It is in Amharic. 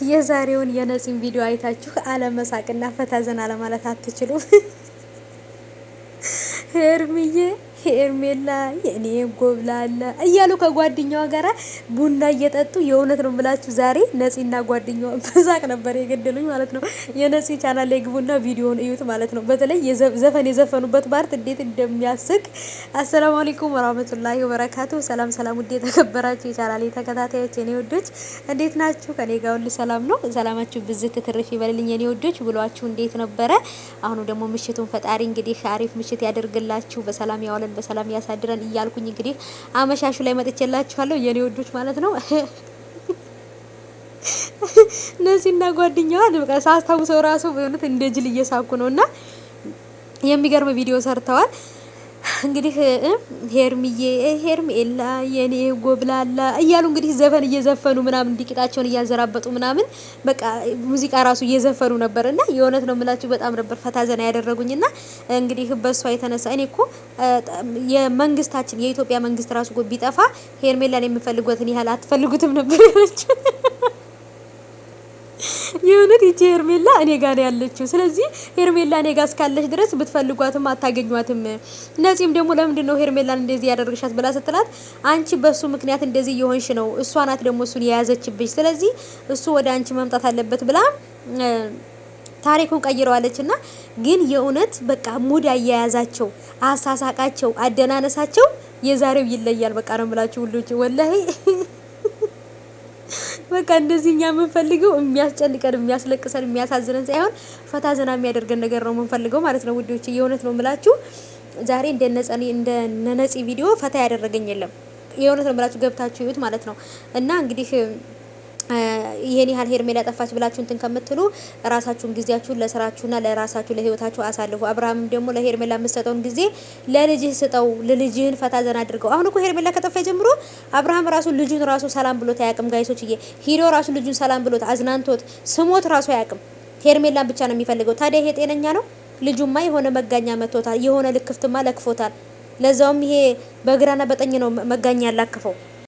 የዛሬውን የነፂን ቪዲዮ አይታችሁ አለመሳቅና ፈታ ዘና ለማለት አትችሉም። ሄርሚዬ ሄርሜላ የኔ ጎብላላ እያሉ ከጓደኛዋ ጋራ ቡና እየጠጡ የእውነት ነው ብላችሁ ዛሬ ነፂና ጓደኛዋ በሳቅ ነበር የገደሉኝ ማለት ነው። የነፂ ቻናል ላይ ግቡና ቪዲዮውን እዩት ማለት ነው። በተለይ ዘፈን የዘፈኑበት ፓርት እንዴት እንደሚያስቅ። አሰላሙ አለይኩም ወራህመቱላሂ ወበረካቱ። ሰላም ሰላም፣ ውድ የተከበራችሁ የቻናሌ ተከታታዮች የኔ ውዶች እንዴት ናችሁ? ከኔ ጋር ሁሉ ሰላም ነው። ሰላማችሁ ብዝት ትርፍ ይበልልኝ የኔ ውዶች። ብሏችሁ እንዴት ነበረ? አሁኑ ደግሞ ምሽቱን ፈጣሪ እንግዲህ አሪፍ ምሽት ያደርግላችሁ፣ በሰላም ያዋለን በሰላም ያሳድረን እያልኩኝ እንግዲህ አመሻሹ ላይ መጥቼላችኋለሁ የኔ ወዶች ማለት ነው። ነፂና ጓደኛዋ በቃ ሳስታውሰው ራሱ በእውነት እንደ ጅል እየሳኩ ነውና የሚገርም ቪዲዮ ሰርተዋል። እንግዲህ ሄርሚዬ ሄርሜላ የኔ ጎብላላ እያሉ እንግዲህ ዘፈን እየዘፈኑ ምናምን ዲቂጣቸውን እያዘራበጡ ምናምን በቃ ሙዚቃ ራሱ እየዘፈኑ ነበርና የእውነት ነው የምላችሁ በጣም ነበር ፈታ ዘና ያደረጉኝና እንግዲህ በሷ የተነሳ እኔ እኮ የመንግስታችን የኢትዮጵያ መንግስት ራሱ ቢጠፋ ሄርሜላን የምፈልጓትን ያህል አትፈልጉትም ነበር ያለችው። የእውነት ይቺ ሄርሜላ እኔ ጋር ነው ያለችው። ስለዚህ ሄርሜላ እኔ ጋር እስካለች ድረስ ብትፈልጓትም አታገኟትም። ነፂም ደግሞ ለምንድን ነው ሄርሜላን እንደዚህ ያደረግሻት ብላ ስትላት አንቺ በሱ ምክንያት እንደዚህ እየሆንሽ ነው፣ እሷ ናት ደግሞ እሱን የያዘችብሽ፣ ስለዚህ እሱ ወደ አንቺ መምጣት አለበት ብላ ታሪኩን ቀይረዋለችና ግን የእውነት በቃ ሙድ አያያዛቸው፣ አሳሳቃቸው፣ አደናነሳቸው የዛሬው ይለያል። በቃ ነው የምላችሁ ሁሉች ወላሂ በቃ እንደዚህ እኛ የምንፈልገው የሚያስጨንቀን የሚያስለቅሰን የሚያሳዝነን ሳይሆን ፈታ ዘና የሚያደርገን ነገር ነው የምንፈልገው ማለት ነው ውዶች። የእውነት ነው የምላችሁ ዛሬ እንደ ነፂ ቪዲዮ ፈታ ያደረገኝ የለም። የእውነት ነው የምላችሁ ገብታችሁ ይዩት ማለት ነው። እና እንግዲህ ይሄን ያህል ሄርሜላ ጠፋች ብላችሁ እንትን ከምትሉ ራሳችሁን ጊዜያችሁን ለስራችሁና ለራሳችሁ ለህይወታችሁ አሳልፉ። አብርሃም ደግሞ ለሄርሜላ የምትሰጠውን ጊዜ ለልጅህ ስጠው፣ ለልጅህን ፈታ ዘና አድርገው። አሁን እኮ ሄርሜላ ከጠፋ ጀምሮ አብርሃም ራሱ ልጁን ራሱ ሰላም ብሎት አያውቅም። ጋይሶችዬ ሂዶ ራሱ ልጁን ሰላም ብሎት አዝናንቶት ስሞት ራሱ አያውቅም። ሄርሜላን ብቻ ነው የሚፈልገው። ታዲያ ይሄ ጤነኛ ነው? ልጁማ የሆነ መጋኛ መቶታል፣ የሆነ ልክፍትማ ለክፎታል። ለዛውም ይሄ በግራና በጠኝ ነው መጋኛ ያላክፈው።